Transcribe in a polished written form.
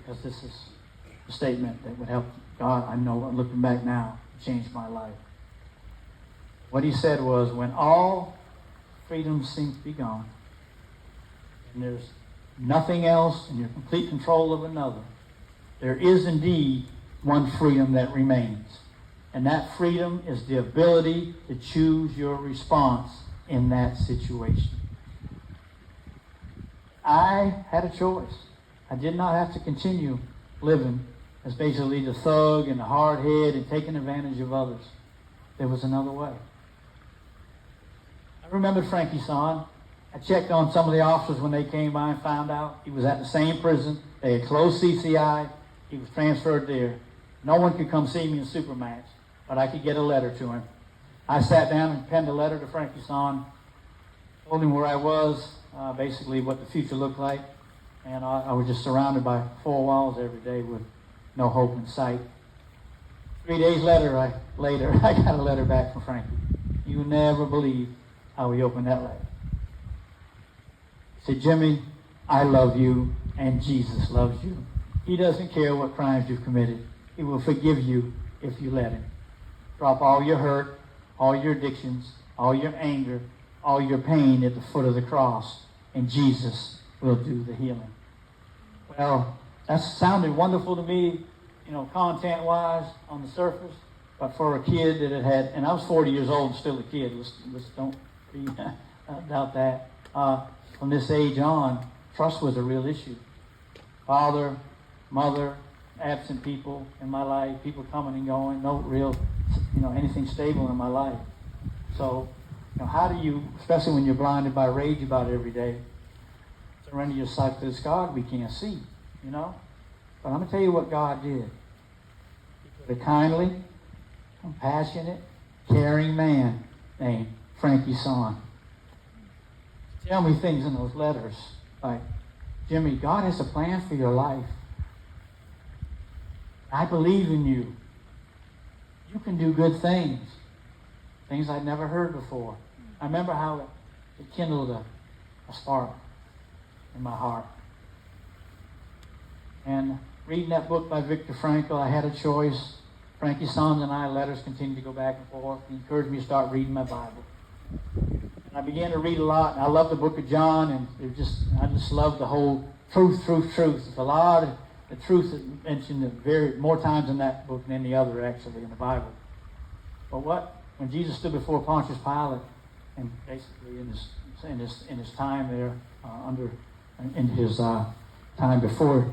because this is a statement that would help God, I know, looking back now, change my life. What he said was, when all freedom seems to be gone, and there's nothing else, and you're in complete control of another, there is indeed one freedom that remains. And that freedom is the ability to choose your response in that situation. I had a choice. I did not have to continue living as basically the thug and the hard head and taking advantage of others. There was another way. I remembered Frankie's son. I checked on some of the officers when they came by and found out he was at the same prison. They had closed CCI. He was transferred there. No one could come see me in Supermax, but I could get a letter to him. I sat down and penned a letter to Frankie's son, told him where I was, basically what the future looked like, and I was just surrounded by four walls every day with no hope in sight. 3 days later, I got a letter back from Frankie. You would never believe how he opened that letter. He said, Jimmy, I love you, and Jesus loves you. He doesn't care what crimes you've committed. He will forgive you if you let him. Drop all your hurt, all your addictions, all your anger, all your pain at the foot of the cross, and Jesus will do the healing. Well, that sounded wonderful to me, content-wise on the surface, but for a kid that had, and I was 40 years old and still a kid, don't doubt that. From this age on, trust was a real issue. Father, mother, absent people in my life, people coming and going, no real, anything stable in my life. So, how do you, especially when you're blinded by rage about it every day, surrender yourself to this God we can't see, But I'm going to tell you what God did. He put a kindly, compassionate, caring man named Frankie Son. Tell me things in those letters like, Jimmy, God has a plan for your life. I believe in you. You can do good things. Things I'd never heard before. I remember how it kindled a spark in my heart. And reading that book by Viktor Frankl, I had a choice. Frankie Sons and I, letters continued to go back and forth. He encouraged me to start reading my Bible. And I began to read a lot. And I love the book of John, and I just love the whole truth. There's a lot of the truth is mentioned more times in that book than any other, actually, in the Bible. But when Jesus stood before Pontius Pilate, and basically in his time there, in his time before